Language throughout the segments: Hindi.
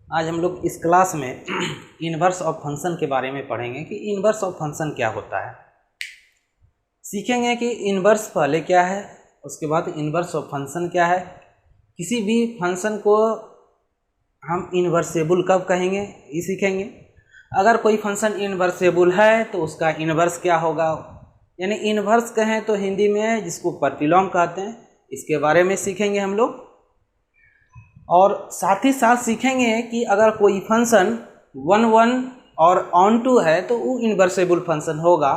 आज हम लोग इस क्लास में इन्वर्स ऑफ फंक्शन के बारे में पढ़ेंगे कि इन्वर्स ऑफ फंक्शन क्या होता है। सीखेंगे कि इन्वर्स पहले क्या है, उसके बाद इन्वर्स ऑफ फंक्शन क्या है, किसी भी फंक्शन को हम इन्वर्सेबल कब कहेंगे ये सीखेंगे। अगर कोई फंक्शन इन्वर्सेबल है तो उसका इन्वर्स क्या होगा, यानी इन्वर्स कहें तो हिंदी में जिसको प्रतिलोम कहते हैं, इसके बारे में सीखेंगे हम लोग। और साथ ही साथ सीखेंगे कि अगर कोई फंक्शन 1 1 और ऑन टू है तो वो इन्वर्सेबल फंक्शन होगा,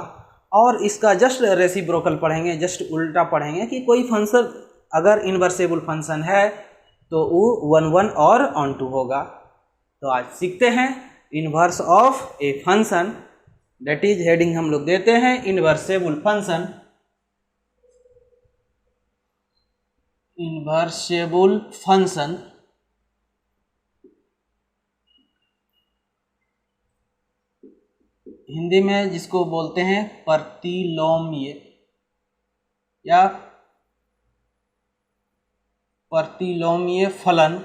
और इसका जस्ट रेसिप्रोकल पढ़ेंगे, जस्ट उल्टा पढ़ेंगे कि कोई फंक्शन अगर इन्वर्सेबल फंक्शन है तो वो 1 1 और ऑन टू होगा। तो आज सीखते हैं inverse of a function, that is heading हम लोग देते हैं इन्वर्सेबल फंक्शन। इन्वर्सेबल फंक्शन हिंदी में जिसको बोलते हैं प्रतिलोम्य या प्रतिलोम्य फलन।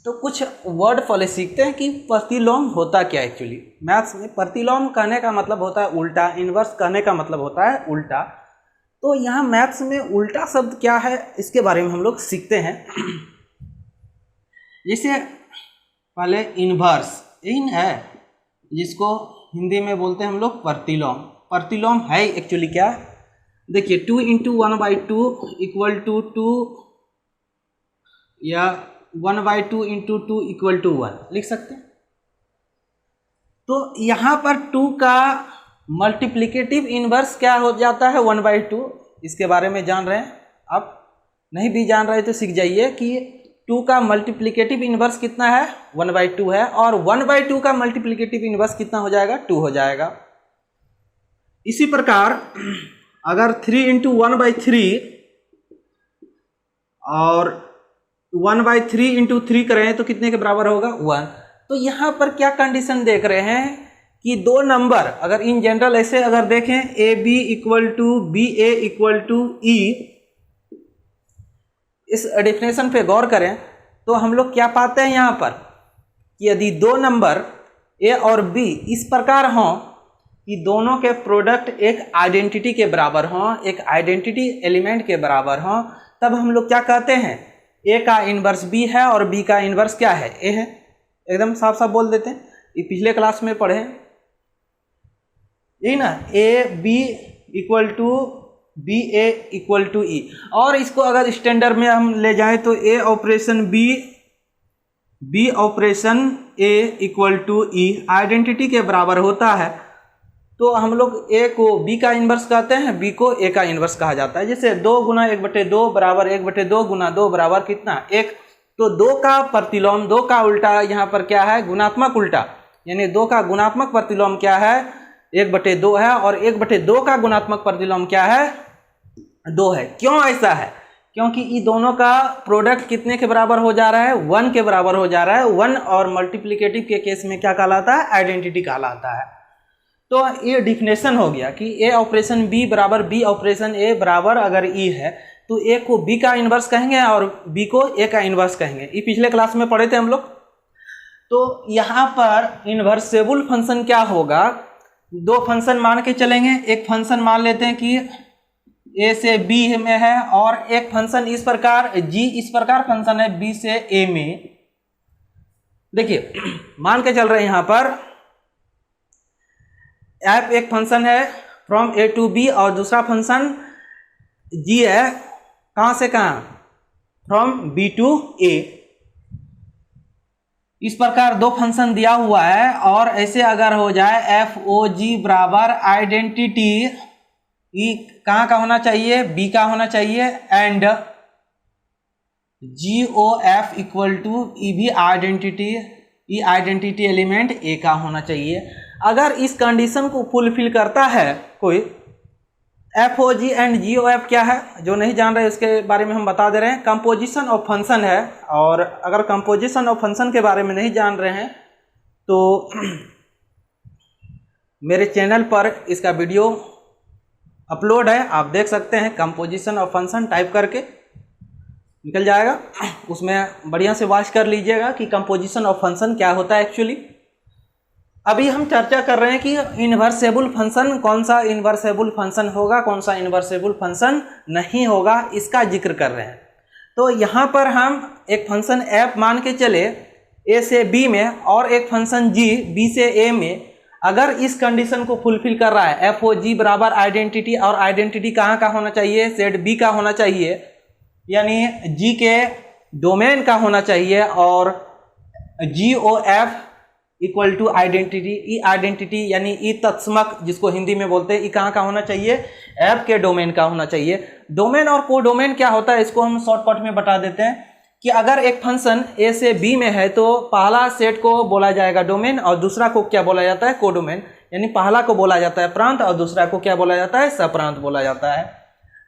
तो कुछ वर्ड पहले सीखते हैं कि प्रतिलोम होता क्या एक्चुअली। मैथ्स में प्रतिलोम कहने का मतलब होता है उल्टा, इन्वर्स कहने का मतलब होता है उल्टा। तो यहाँ मैथ्स में उल्टा शब्द क्या है इसके बारे में हम लोग सीखते हैं। जैसे पहले इन्वर्स इन है, जिसको हिंदी में बोलते हैं हम लोग प्रतिलोम। प्रतिलोम है एक्चुअली क्या, देखिए 2 × 1/2 = 2 या 1/2 × 2 = 1 लिख सकते हैं। तो यहाँ पर 2 का मल्टीप्लिकेटिव इन्वर्स क्या हो जाता है 1/2। इसके बारे में जान रहे हैं आप, नहीं भी जान रहे तो सीख जाइए कि 2 का मल्टीप्लिकेटिव इन्वर्स कितना है 1/2 है, और 1/2 का मल्टीप्लिकेटिव इन्वर्स कितना हो जाएगा 2 हो जाएगा। इसी प्रकार अगर 3 × 1/3 और 1/3 × 3 करें तो कितने के बराबर होगा 1। तो यहाँ पर क्या कंडीशन देख रहे हैं कि दो नंबर अगर इन जनरल ऐसे अगर देखें AB = BA = E, इस डेफिनेशन पे गौर करें तो हम लोग क्या पाते हैं यहाँ पर कि यदि दो नंबर A और B इस प्रकार हों कि दोनों के प्रोडक्ट एक आइडेंटिटी के बराबर हों, एक आइडेंटिटी एलिमेंट के बराबर हों, तब हम लोग क्या कहते हैं A का इन्वर्स B है और B का इन्वर्स क्या है A है। एकदम साफ साफ बोल देते हैं, ये पिछले क्लास में पढ़े यही ना, AB = BA = E। और इसको अगर स्टैंडर्ड में हम ले जाएं तो A operation B, B operation A = E identity के बराबर होता है। तो हम लोग A को B का इन्वर्स कहते हैं, B को A का इन्वर्स कहा जाता है। जैसे 2 × 1/2 बराबर 1/2 × 2 बराबर कितना 1। तो 2 का प्रतिलोम, 2 का उल्टा यहाँ पर क्या है गुणात्मक उल्टा, यानी 2 का गुणात्मक प्रतिलोम क्या है 1/2 है, और 1/2 का गुणात्मक प्रतिलोम क्या है 2 है। क्यों ऐसा है, क्योंकि ये दोनों का प्रोडक्ट कितने के बराबर हो जा रहा है 1 के बराबर हो जा रहा है। 1 और मल्टीप्लिकेटिव के केस में क्या कहलाता है आइडेंटिटी कहलाता है। तो ये डिफिनेशन हो गया कि A ऑपरेशन B बराबर B ऑपरेशन A बराबर अगर E है तो A को B का इन्वर्स कहेंगे और B को A का इन्वर्स कहेंगे। ये पिछले क्लास में पढ़े थे हम लोग। तो यहाँ पर इन्वर्सेबल फंक्शन क्या होगा, दो फंक्शन मान के चलेंगे। एक फंक्शन मान लेते हैं कि A से B में है, और एक फंक्शन इस प्रकार G इस प्रकार फंक्शन है B से A में। देखिए मान के चल रहे हैं यहाँ पर f एक फंक्शन है फ्रॉम A to B, और दूसरा फंक्शन G है कहाँ से कहाँ फ्रॉम B to A। इस प्रकार दो फंक्शन दिया हुआ है, और ऐसे अगर हो जाए FOG बराबर आइडेंटिटी ई कहाँ का होना चाहिए B का होना चाहिए, एंड GOF = E भी identity, E identity element A का होना चाहिए। अगर इस कंडीशन को फुलफिल करता है कोई, FOG एंड GOF क्या है जो नहीं जान रहे उसके बारे में हम बता दे रहे हैं। कंपोजिशन ऑफ फंक्शन है, और अगर कंपोजिशन ऑफ फंक्शन के बारे में नहीं जान रहे हैं तो मेरे चैनल पर इसका वीडियो अपलोड है, आप देख सकते हैं कंपोजिशन ऑफ फंक्शन टाइप करके। निकल जाएगा। उसमें बढ़िया से वॉच कर लीजिएगा कि कंपोजिशन ऑफ फंक्शन क्या होता है एक्चुअली। अभी हम चर्चा कर रहे हैं कि इन्वर्सेबल फंक्शन, कौन सा इन्वर्सेबल फंक्शन होगा, कौन सा इन्वर्सेबल फंक्शन नहीं होगा, इसका जिक्र कर रहे हैं। तो यहाँ पर हम एक फंक्शन f मान के चले a से b में, और एक फंक्शन g b से a में, अगर इस कंडीशन को फुलफिल कर रहा है, एफ ओ जी बराबर आइडेंटिटी, और आइडेंटिटी कहाँ का होना चाहिए, सेट बी का होना चाहिए, यानी जी के डोमेन का होना चाहिए, और G O F equal to identity, E identity यानी ई तत्समक जिसको हिंदी में बोलते हैं, ई कहाँ का होना चाहिए, एफ के डोमेन का होना चाहिए। डोमेन और को डोमेन क्या होता है इसको हम शॉर्टकट में बता देते हैं कि अगर एक फंक्शन ए से बी में है तो पहला सेट को बोला जाएगा डोमेन, और दूसरा को क्या बोला जाता है, कोडोमेन, यानी पहला को बोला जाता है प्रांत और दूसरा को क्या बोला जाता है, सप्रांत बोला जाता है।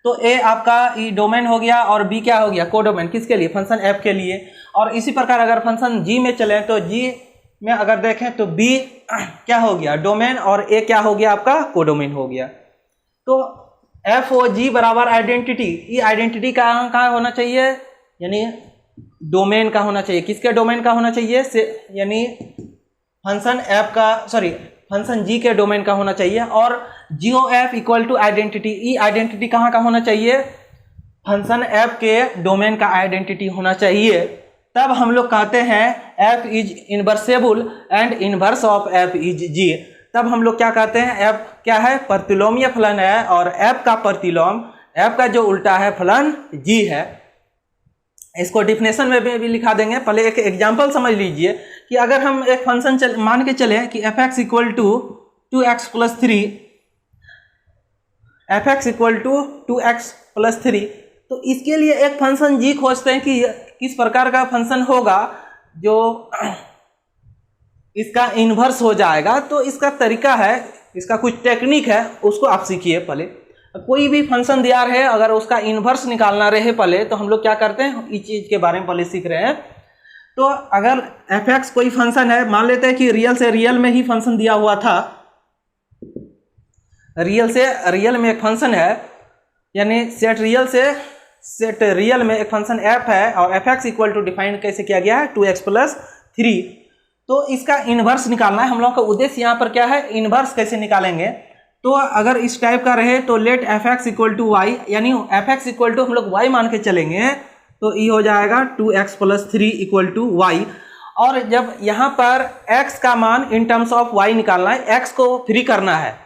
तो ए आपका ई डोमेन हो गया और बी क्या हो गया, कोडोमेन, किसके लिए, फंक्शन एफ के लिए। और इसी प्रकार अगर फंक्शन जी में चले तो जी में अगर देखें तो बी क्या हो गया, डोमेन, और ए क्या हो गया आपका, कोडोमेन हो गया। तो एफ ओ जी बराबर आइडेंटिटी, ये आइडेंटिटी कहाँ होना चाहिए, यानी डोमेन का होना चाहिए, किसके डोमेन का होना चाहिए, यानी फंक्शन एफ का, सॉरी फंक्शन जी के डोमेन का होना चाहिए। और G O F equal to identity, E identity कहाँ का होना चाहिए, फंक्शन एफ के डोमेन का आइडेंटिटी होना चाहिए। तब हम लोग कहते हैं F is invertible and inverse of F is G. तब हम लोग क्या कहते हैं, एफ क्या है, प्रतिलोमीय फलन है, और एफ का प्रतिलोम, एफ का जो उल्टा है फलन जी है। इसको डिफिनेशन में भी लिखा देंगे। पहले एक एग्जांपल समझ लीजिए कि अगर हम एक फंक्शन मान के चले कि f x equal to 2x plus 3, f x equal to 2x plus 3, तो इसके लिए एक फंक्शन जी खोजते हैं कि किस प्रकार का फंक्शन होगा जो इसका इन्वर्स हो जाएगा। तो इसका तरीका है, इसका कुछ टेक्निक है, उसको आप सीखिए। पहले कोई भी फंक्शन दिया रहे, अगर उसका इन्वर्स निकालना रहे पहले, तो हम लोग क्या करते हैं, इस चीज के बारे में पहले सीख रहे हैं। तो अगर एफ एक्स कोई फंक्शन है, मान लेते हैं कि रियल से रियल में ही फंक्शन दिया हुआ था, रियल से रियल में एक फंक्शन है, यानी सेट रियल से सेट रियल में एक फंक्शन एफ है, और f x equal to define कैसे किया गया है, 2x प्लस 3। तो इसका इन्वर्स निकालना है। हम लोग का उद्देश्य यहाँ पर क्या है, इन्वर्स कैसे निकालेंगे। तो अगर इस टाइप का रहे तो let f x equal to y, यानी एफ एक्स इक्वल टू हम लोग वाई मान के चलेंगे, तो ये हो जाएगा 2x plus 3 equal to Y. और जब यहाँ पर x का मान इन टर्म्स ऑफ y निकालना है, x को फ्री करना है,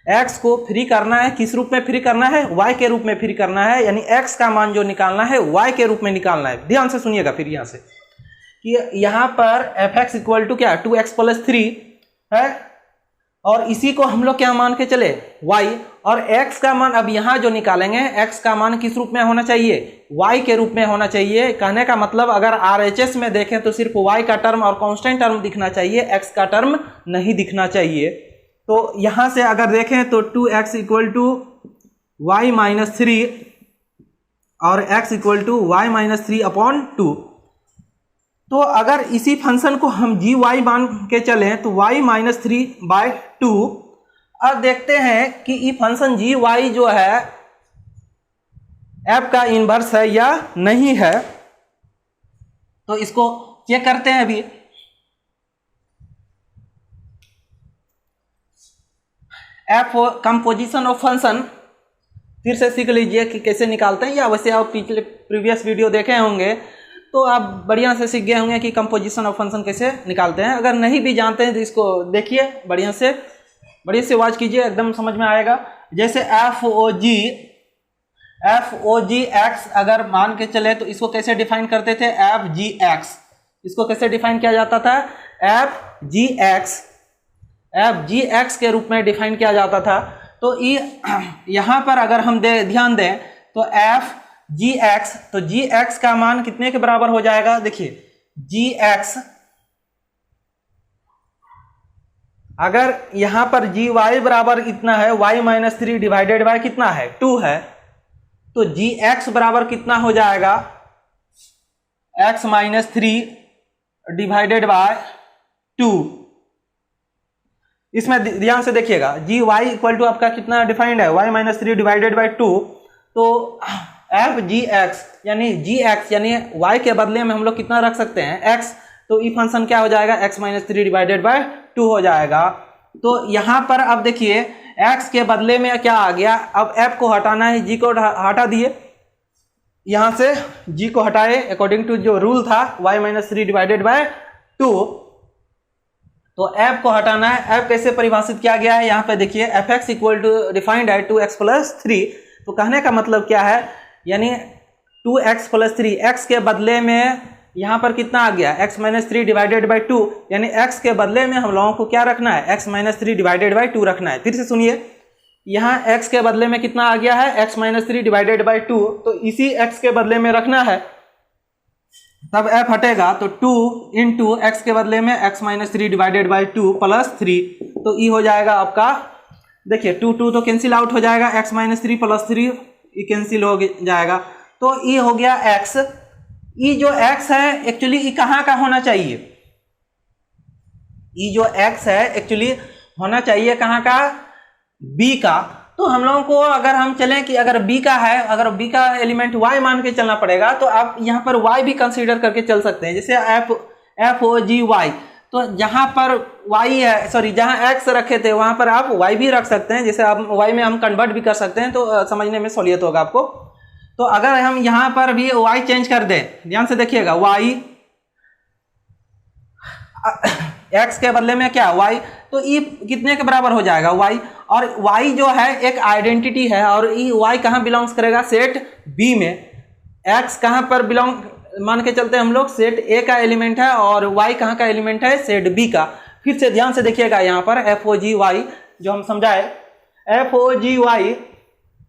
x को फ्री करना है, किस रूप में फ्री करना है, y के रूप में फ्री करना है, यानी x का मान जो निकालना है y के रूप में निकालना है। ध्यान से सुनिएगा फिर यहाँ से कि यहाँ पर एफ एक्स इक्वल टू क्या, 2x प्लस 3 है, और इसी को हम लोग क्या मान के चले, y, और x का मान अब यहाँ जो निकालेंगे, x का मान किस रूप में होना चाहिए, y के रूप में होना चाहिए। कहने का मतलब अगर RHS में देखें तो सिर्फ y का टर्म और कांस्टेंट टर्म दिखना चाहिए, x का टर्म नहीं दिखना चाहिए। तो यहाँ से अगर देखें तो 2x equal to y minus 3 और x equal to y minus 3 upon 2। तो अगर इसी फंक्शन को हम जी वाई मान के चलें तो y माइनस 3 बाय 2। अब देखते हैं कि ये फंक्शन जी वाई जो है f का इनवर्स है या नहीं है। तो इसको चेक करते हैं। अभी एफ कंपोजिशन ऑफ फंक्शन फिर से सीख लीजिए कि कैसे निकालते हैं, या वैसे आप पिछले प्रीवियस वीडियो देखे होंगे तो आप बढ़िया से सीख गए होंगे कि कंपोजिशन ऑफ फंक्शन कैसे निकालते हैं। अगर नहीं भी जानते हैं तो इसको देखिए, बढ़िया से वॉच कीजिए, एकदम समझ में आएगा। जैसे एफ ओ जी एक्स अगर मान के चले तो इसको कैसे डिफाइन करते थे, एफ जी एक्स। इसको कैसे डिफाइन किया जाता था, एफ जी एक्स के रूप में डिफाइन किया जाता था। तो यहाँ पर अगर हम ध्यान दें तो एफ जी एक्स, तो जी एक्स का मान कितने के बराबर हो जाएगा, देखिए जी एक्स, अगर यहां पर जी वाई बराबर इतना है, वाई माइनस 3 डिवाइडेड बाय कितना है, 2 है, तो जी एक्स बराबर कितना हो जाएगा, एक्स माइनस 3 डिवाइडेड बाय 2। इसमें ध्यान से देखिएगा, जी वाई इक्वल टू आपका कितना डिफाइंड है, वाई माइनस 3 डिवाइडेड बाय 2। तो एफ जी एक्स यानी जी एक्स यानी वाई के बदले में हम लोग कितना रख सकते हैं एक्स, तो ई फंक्शन क्या हो जाएगा एक्स माइनस 3 डिवाइडेड बाय 2 हो जाएगा। तो यहाँ पर अब देखिए x के बदले में क्या आ गया, अब f को हटाना है, g को हटा दिए, यहाँ से g को हटाए अकॉर्डिंग टू जो रूल था y माइनस 3 डिवाइडेड बाय 2, तो f को हटाना है। f कैसे परिभाषित किया गया है यहाँ पे देखिए, f x equal to defined है 2x प्लस 3। तो कहने का मतलब क्या है, यानी 2x प्लस 3, x के बदले में यहाँ पर कितना आ गया x माइनस 3 डिवाइडेड बाई 2, यानी x के बदले में हम लोगों को क्या रखना है x माइनस 3 डिवाइडेड बाई 2 रखना है। फिर से सुनिए, यहाँ x के बदले में कितना आ गया है x माइनस 3 डिवाइडेड बाई 2, तो इसी x के बदले में रखना है, तब f हटेगा तो 2 इंटू एक्स के बदले में x minus 3 divided by 2 plus 3, तो ई हो जाएगा आपका, देखिए 2 2 तो कैंसिल आउट हो जाएगा, x माइनस 3 प्लस 3 ई कैंसिल हो जाएगा, तो ई हो गया x। ई जो x है एक्चुअली ई कहाँ का होना चाहिए, ई जो x है एक्चुअली होना चाहिए कहाँ का, b का। तो हम लोगों को अगर हम चलें कि अगर b का है, अगर b का एलिमेंट y मान के चलना पड़ेगा, तो आप यहाँ पर y भी कंसीडर करके चल सकते हैं, जैसे एफ ओ जी वाई, तो जहाँ पर y है, सॉरी जहाँ x रखे थे वहाँ पर आप y भी रख सकते हैं, जैसे आप y में हम कन्वर्ट भी कर सकते हैं, तो समझने में सहूलियत होगा आपको। तो अगर हम यहाँ पर भी y चेंज कर दें, ध्यान से देखिएगा, y x के बदले में क्या y, तो ई कितने के बराबर हो जाएगा y, और y जो है एक आइडेंटिटी है, और ई y कहाँ बिलोंग्स करेगा, सेट b में। x कहाँ पर बिलोंग मान के चलते हैं हम लोग, सेट a का एलिमेंट है, और y कहाँ का एलिमेंट है, सेट b का। फिर से ध्यान से देखिएगा यहाँ पर एफ ओ जी वाई जो हम समझाए, एफ ओ जी वाई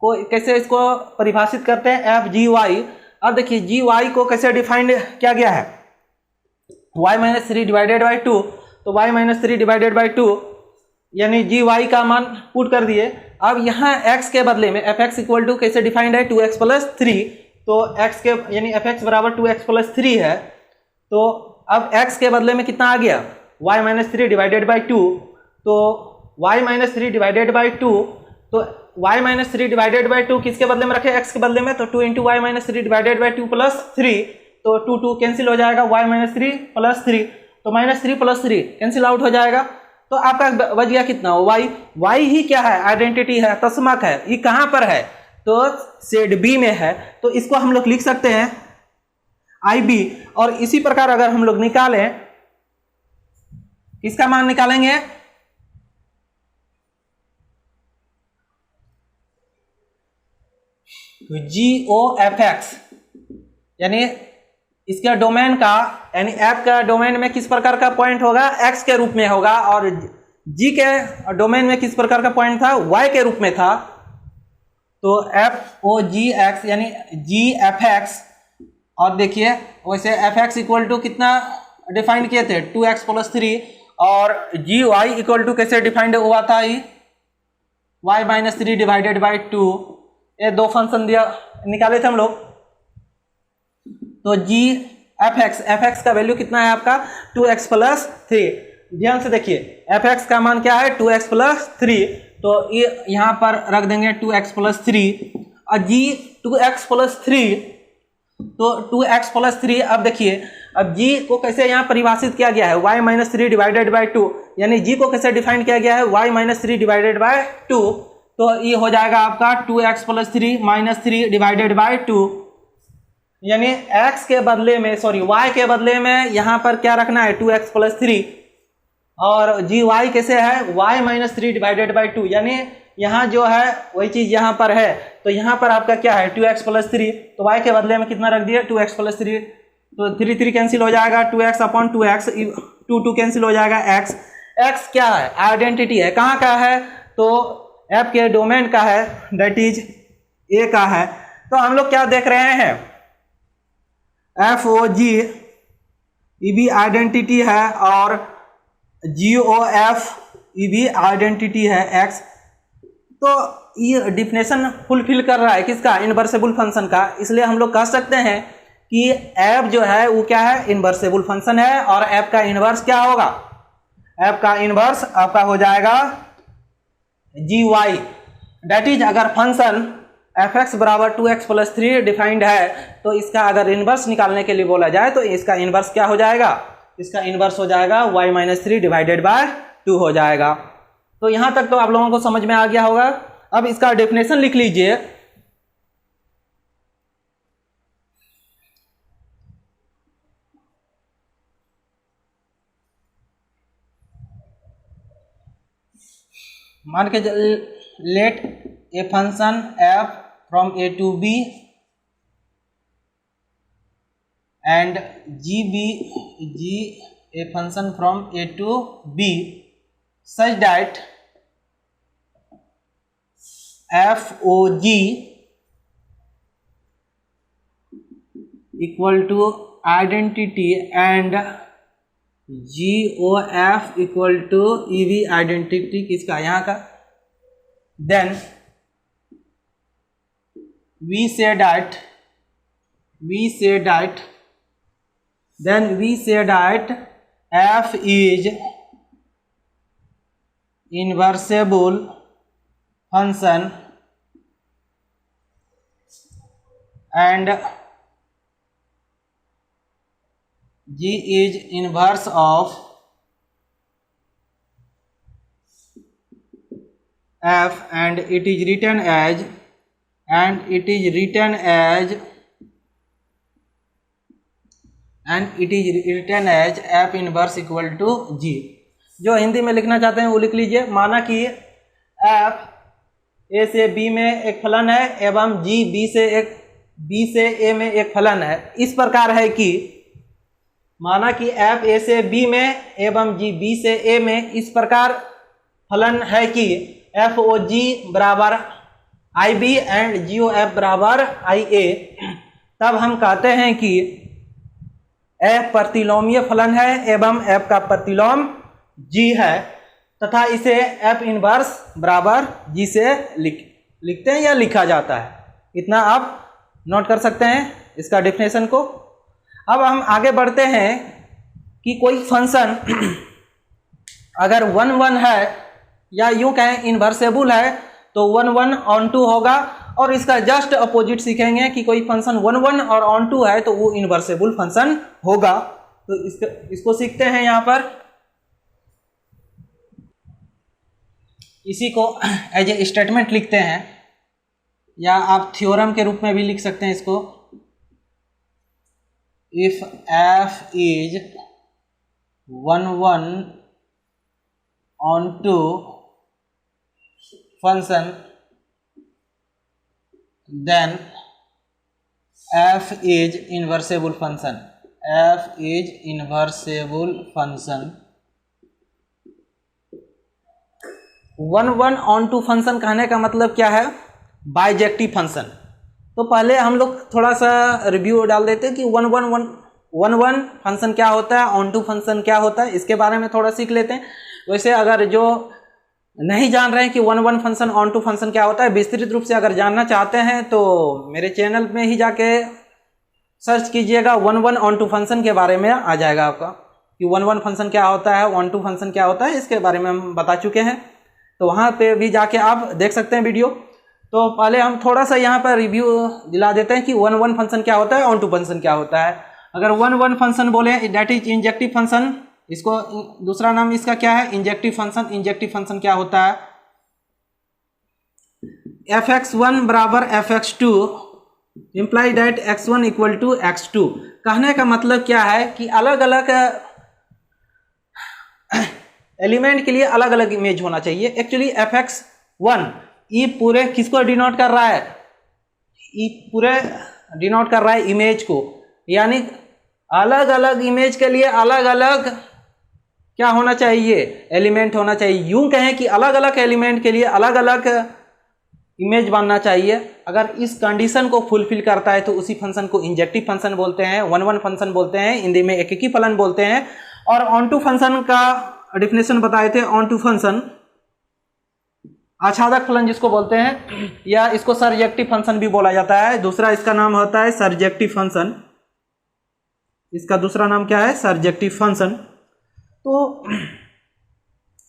को कैसे इसको परिभाषित करते हैं, एफ जी वाई। अब देखिए जी वाई को कैसे डिफाइंड किया गया है, y माइनस 3 डिवाइडेड बाई 2, तो y माइनस 3 डिवाइडेड बाई 2 यानी जी वाई का मान पुट कर दिए। अब यहाँ x के बदले में एफ एक्स इक्वल टू कैसे डिफाइंड है 2x प्लस 3, तो x के यानी एफ एक्स बराबर 2x प्लस 3 है, तो अब x के बदले में कितना आ गया y माइनस 3 डिवाइडेड बाई 2, तो y माइनस 3 डिवाइडेड बाई 2, तो y माइनस 3 डिवाइडेड बाई 2 किसके बदले में रखे, x के बदले में, तो 2 into y minus 3 divided by 2 plus 3, तो 2 2 कैंसिल हो जाएगा, y माइनस 3 प्लस 3, तो माइनस 3 प्लस 3 कैंसिल आउट हो जाएगा, तो आपका बच गया कितना y ही क्या है, आइडेंटिटी है, तस्मक है, ये कहाँ पर है, तो सेट b में है, तो इसको हम लोग लिख सकते हैं IB। और इसी प्रकार अगर हम लोग निकालें, किसका मान निकालेंगे, GOFX यानी इसके डोमेन का, यानी एफ का डोमेन में किस प्रकार का पॉइंट होगा, x के रूप में होगा, और g के डोमेन में किस प्रकार का पॉइंट था, y के रूप में था, तो FOGX यानी GFX। और देखिए वैसे fx इक्वल टू कितना डिफाइंड किए थे 2x प्लस 3, और GY इक्वल टू कैसे डिफाइंड हुआ था, y माइनस 3 डिवाइडेड बाई 2, ये दो फंक्शन दिया निकाले थे हम लोग, तो fx का वैल्यू कितना है आपका 2x प्लस 3। ध्यान से देखिए fx का मान क्या है 2x प्लस 3, तो ये यहाँ पर रख देंगे 2x प्लस 3, और g 2x प्लस 3, तो 2x प्लस 3। अब देखिए अब g को कैसे यहाँ परिभाषित किया गया है, y माइनस 3 डिवाइडेड बाई 2, यानी g को कैसे डिफाइन किया गया है, y माइनस 3 डिवाइडेड बाई 2, तो ये हो जाएगा आपका 2x plus 3 minus 3 divided by 2, यानी x के बदले में, सॉरी y के बदले में यहाँ पर क्या रखना है 2x प्लस 3, और GY कैसे है y माइनस 3 डिवाइडेड बाई 2, यानी यहाँ जो है वही चीज यहाँ पर है, तो यहाँ पर आपका क्या है 2x प्लस 3, तो y के बदले में कितना रख दिया 2x प्लस 3, तो 3 3 कैंसिल हो जाएगा, 2x अपॉन 2x, 2 2 कैंसिल हो जाएगा, x क्या है, आइडेंटिटी है, कहाँ का है, तो f के डोमेन का है, दैट इज a का है। तो हम लोग क्या देख रहे हैं, FOG ये भी आइडेंटिटी है, और GOF ये भी आइडेंटिटी है x, तो ये डिफिनेशन फुलफिल कर रहा है किसका, इनवर्सेबल फंक्शन का, इसलिए हम लोग कह सकते हैं कि f जो है वो क्या है, इनवर्सेबल फंक्शन है, और f का इनवर्स क्या होगा, f का इनवर्स आपका हो जाएगा GY, दैट इज अगर फंक्शन fx बराबर 2x प्लस 3 डिफाइंड है, तो इसका अगर इन्वर्स निकालने के लिए बोला जाए तो इसका इन्वर्स क्या हो जाएगा, इसका इन्वर्स हो जाएगा y माइनस 3 डिवाइडेड बाय 2 हो जाएगा। तो यहाँ तक तो आप लोगों को समझ में आ गया होगा। अब इसका डेफिनेशन लिख लीजिए। मान के let a function f from a to b and g a function from a to b such that f o g equal to identity and g o f equal to e v identity किसका, यहाँ का, then we say that f is inversible function and g is inverse of f and it is written as f inverse equal to g। जो हिंदी में लिखना चाहते हैं वो लिख लीजिए। माना कि f a से b में एक फलन है एवं g b से a में एक फलन है। इस प्रकार है कि माना कि f a से b में एवं g b से a में इस प्रकार फलन है कि f o g बराबर i b and g o f बराबर i a, तब हम कहते हैं कि f प्रतिलोमीय फलन है एवं f का प्रतिलोम g है तथा इसे f इनवर्स बराबर g से लिखते हैं या लिखा जाता है। इतना आप नोट कर सकते हैं इसका डेफिनेशन को। अब हम आगे बढ़ते हैं कि कोई फंक्शन अगर 1 1 है या यूं कहें इन्वर्सेबल है तो 1 1 ऑन 2 होगा, और इसका जस्ट अपोजिट सीखेंगे कि कोई फंक्शन 1 1 और ऑन 2 है तो वो इन्वर्सेबल फंक्शन होगा। तो इसको सीखते हैं। यहाँ पर इसी को एज ए स्टेटमेंट लिखते हैं या आप थ्योरम के रूप में भी लिख सकते हैं इसको। If f is 1 1 on 2 function then f is inversible function, f is inversible function। 1 1 on 2 function कहने का मतलब क्या है, बाइजेक्टिव फंक्शन। तो पहले हम लोग थोड़ा सा रिव्यू डाल देते हैं कि 1 1 फंक्शन क्या होता है, ऑन 2 फंक्शन क्या होता है, इसके बारे में थोड़ा सीख लेते हैं। वैसे अगर जो नहीं जान रहे हैं कि 1 1 फंक्शन ऑन 2 फंक्शन क्या होता है, विस्तृत रूप से अगर जानना चाहते हैं तो मेरे चैनल में ही जाके सर्च कीजिएगा 1 1 ऑन 2 फंक्शन के बारे में आ जाएगा आपका कि 1 1 फंक्शन क्या होता है, ऑन 2 फंक्शन क्या होता है, इसके बारे में हम बता चुके हैं। तो वहाँ पे भी जाके आप देख सकते हैं वीडियो। तो पहले हम थोड़ा सा यहाँ पर रिव्यू दिला देते हैं कि 1 1 फंक्शन क्या होता है, ऑन 2 फंक्शन क्या होता है। अगर 1 1 फंक्शन बोले दैट इज इंजेक्टिव फंक्शन, इसको दूसरा नाम इसका क्या है, इंजेक्टिव फंक्शन। इंजेक्टिव फंक्शन क्या होता है, fx1 बराबर fx2 imply that x1 equal to x2। कहने का मतलब क्या है कि अलग अलग एलिमेंट के लिए अलग अलग इमेज होना चाहिए। एक्चुअली fx1 ये पूरे किसको डिनोट कर रहा है, ये पूरे डिनोट कर रहा है इमेज को, यानी अलग अलग इमेज के लिए अलग अलग क्या होना चाहिए, एलिमेंट होना चाहिए। यूं कहें कि अलग अलग एलिमेंट के लिए अलग अलग इमेज बनना चाहिए। अगर इस कंडीशन को फुलफिल करता है तो उसी फंक्शन को इंजेक्टिव फंक्शन बोलते हैं, 1 1 फंक्शन बोलते हैं, हिंदी में एक ही फलन बोलते हैं। और ऑन 2 फंक्शन का डेफिनेशन बताए थे। ऑन 2 फंक्शन आच्छादक फलन जिसको बोलते हैं, या इसको सरजेक्टिव फंक्शन भी बोला जाता है। दूसरा इसका नाम होता है सरजेक्टिव फंक्शन। इसका दूसरा नाम क्या है, सरजेक्टिव फंक्शन। तो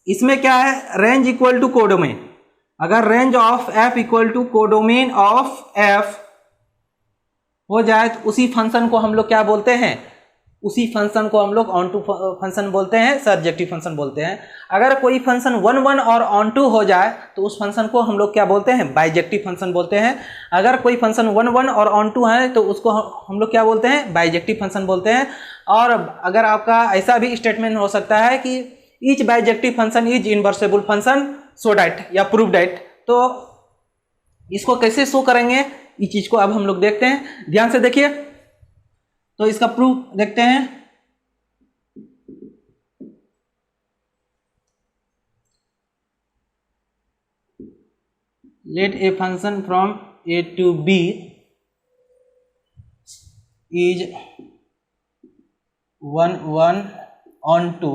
इसमें क्या है, रेंज इक्वल टू कोड में अगर range of F equal to codomain of f हो जाए तो उसी फंक्शन को हम लोग क्या बोलते हैं, उसी फंक्शन को हम लोग ऑन टू फंक्शन बोलते हैं, सर्जेक्टिव फंक्शन बोलते हैं। अगर कोई फंक्शन 1 1 और ऑन टू हो जाए तो उस फंक्शन को हम लोग क्या बोलते हैं, बाइजेक्टिव फंक्शन बोलते हैं। अगर कोई फंक्शन 1 1 और ऑन टू है तो उसको हम लोग क्या बोलते हैं, बाइजेक्टिव फंक्शन बोलते हैं। और अगर आपका ऐसा भी स्टेटमेंट हो सकता है कि each bijective function is invertible function so that या प्रूव डैट, तो इसको कैसे शो करेंगे इस चीज को अब हम लोग देखते हैं। ध्यान से देखिए, तो इसका प्रूफ देखते हैं। Let a function from A to B is 1 1 onto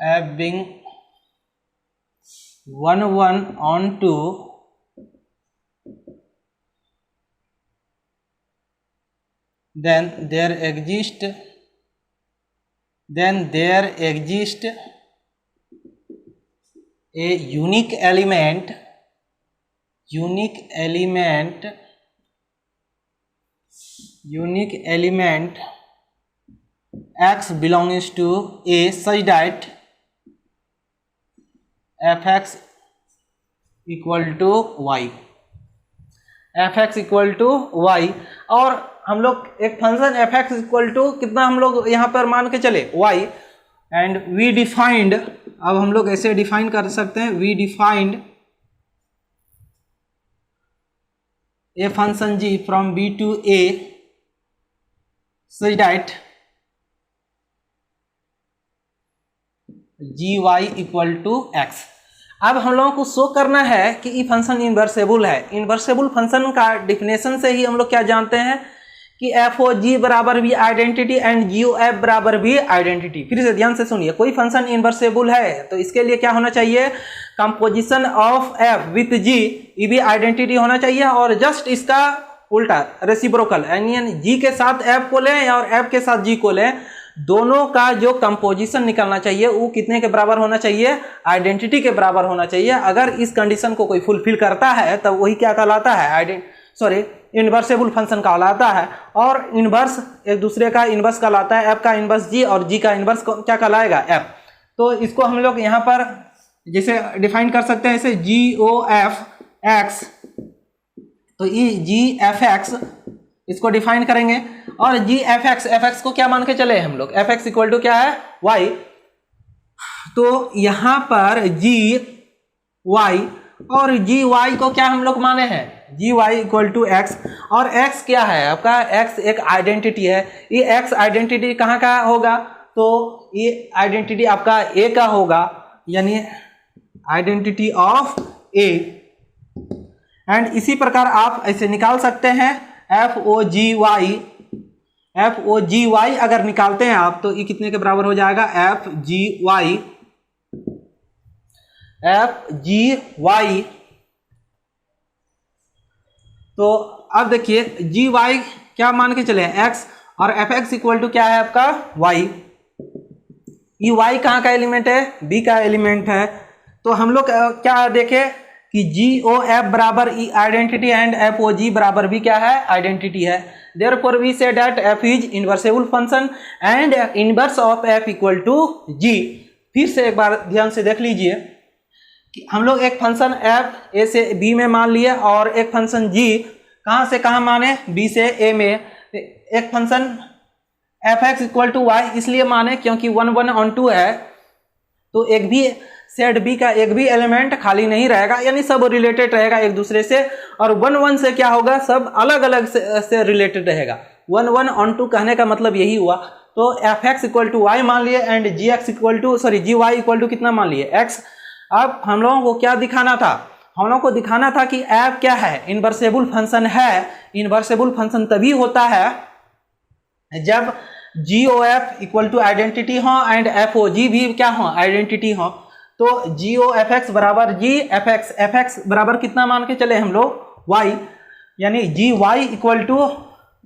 f being 1 1 onto then there exist a unique element x belongs to a such that fx equal to y, fx equal to y। और हम लोग एक फंक्शन fx इक्वल टू कितना हम लोग यहाँ पर मान के चले y, एंड वी डिफाइंड, अब हम लोग ऐसे डिफाइन कर सकते हैं, we defined a function g फ्रॉम b to a such that gy equal to x। अब हम लोगों को शो करना है कि ये फंक्शन इनवर्सेबल है। इनवर्सेबल फंक्शन का डिफिनेशन से ही हम लोग क्या जानते हैं कि एफ ओ जी बराबर भी identity and g O F बराबर भी आइडेंटिटी। फिर से ध्यान से सुनिए, कोई फंक्शन इनवर्सेबल है तो इसके लिए क्या होना चाहिए, कंपोजिशन ऑफ एफ विथ जी, ये भी आइडेंटिटी होना चाहिए। और जस्ट इसका उल्टा रेसिप्रोकल, यानी जी के साथ एफ को लें और एफ के साथ जी को लें, दोनों का जो कंपोजिशन निकलना चाहिए वो कितने के बराबर होना चाहिए, आइडेंटिटी के बराबर होना चाहिए। अगर इस कंडीशन को कोई फुलफिल करता है तब वही क्या कहलाता है, इनवर्सेबल फंक्शन कहलाता है। और इनवर्स एक दूसरे का इनवर्स कहलाता है, एफ का इनवर्स जी और जी का इनवर्स क्या कहलाएगा, एफ। तो इसको हम लोग यहाँ पर जैसे डिफाइन कर सकते हैं ऐसे जी ओ एफ एक्स, तो ये जी एफ एक्स इसको डिफाइन करेंगे। और जी एफ एक्स को क्या मान के चले हम लोग, एफ एक्स इक्वल टू क्या है, वाई। तो यहाँ पर जी वाई और जी वाई को क्या हम लोग माने हैं, जी वाई इक्वल टू एक्स। और एक्स क्या है आपका, एक्स एक आइडेंटिटी है। ये एक्स आइडेंटिटी कहाँ का होगा, तो ये आइडेंटिटी आपका ए का होगा, यानी आइडेंटिटी ऑफ ए। एंड इसी प्रकार आप ऐसे निकाल सकते हैं एफ ओ जी वाई अगर निकालते हैं आप तो ये कितने के बराबर हो जाएगा, एफ जी वाई। तो अब देखिए जी वाई क्या मान के चले एक्स और एफ एक्स इक्वल टू क्या है आपका वाई। ये वाई कहाँ का एलिमेंट है, बी का एलिमेंट है। तो हम लोग क्या देखें कि जी ओ एफ बराबर E identity and F O जी बराबर भी क्या है, आइडेंटिटी है। Therefore we say that F is invertible function and inverse of F equal to G. फिर से एक बार ध्यान से देख लीजिए कि हम लोग एक फंक्शन एफ ए से बी में मान लिए और एक फंक्शन जी कहाँ से कहाँ माने, बी से ए में। एक function f x equal to y इसलिए माने क्योंकि 1 1 ऑन 2 है, तो एक भी सेट बी का एक भी एलिमेंट खाली नहीं रहेगा, यानी सब रिलेटेड रहेगा एक दूसरे से। और 1 1 से क्या होगा, सब अलग अलग से रिलेटेड रहेगा। 1 1 ऑन 2 कहने का मतलब यही हुआ। तो f x equal to y मान लिए and g x equal to g Y equal to कितना मान लिए, एक्स। अब हम लोगों को क्या दिखाना था, हम लोगों को दिखाना था कि एफ क्या है, इनवर्सेबल फंक्शन है। इनवर्सेबल फंक्शन तभी होता है जब G O F equal to identity हो एंड एफ ओ जी भी क्या हो, आइडेंटिटी हो। तो जी ओ एफ एक्स बराबर जी एफ एक्स बराबर कितना मान के चले हम लोग, वाई, यानी G Y equal to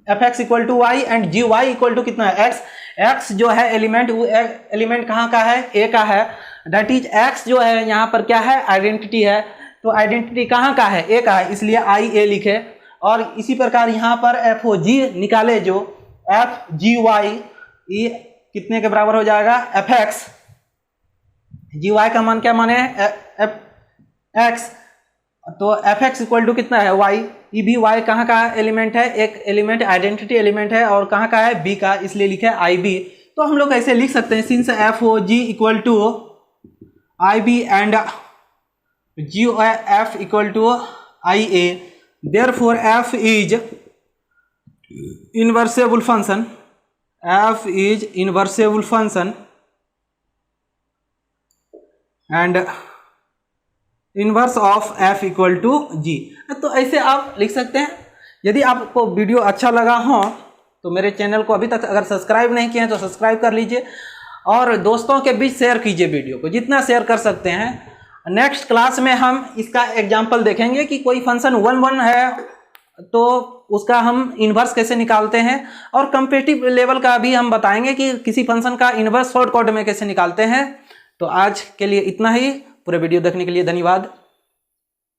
F x equal to Y and G Y equal to कितना है, एक्स। एक्स जो है एलिमेंट, वो एलिमेंट कहाँ का है, ए का है। दैट इज एक्स जो है यहाँ पर क्या है, आइडेंटिटी है। तो आइडेंटिटी कहाँ का है, ए का है, इसलिए आई ए लिखे। और इसी प्रकार यहाँ पर एफ ओ जी निकाले, जो एफ जी वाई ये कितने के बराबर हो जाएगा, एफ एक्स। जी वाई का मान क्या माने, एफ एक्स, तो एफ एक्स इक्वल टू कितना है, वाई। ये भी वाई कहाँ का एलिमेंट है, एक एलिमेंट आइडेंटिटी एलिमेंट है, और कहाँ का है, बी का, इसलिए लिखे आई बी। तो हम लोग ऐसे लिख सकते हैं, since F O G equal to I B and G F equal to I A, therefore F is invertible function, F is invertible function and inverse of F equal to G. तो ऐसे आप लिख सकते हैं। यदि आपको वीडियो अच्छा लगा हो तो मेरे चैनल को अभी तक अगर सब्सक्राइब नहीं किए हैं तो सब्सक्राइब कर लीजिए, और दोस्तों के बीच शेयर कीजिए वीडियो को, जितना शेयर कर सकते हैं। नेक्स्ट क्लास में हम इसका एग्जाम्पल देखेंगे कि कोई फंक्शन 1 1 है तो उसका हम इन्वर्स कैसे निकालते हैं, और कंपेटिटिव लेवल का भी हम बताएंगे कि किसी फंक्शन का इन्वर्स शॉर्टकट में कैसे निकालते हैं। तो आज के लिए इतना ही। पूरे वीडियो देखने के लिए धन्यवाद।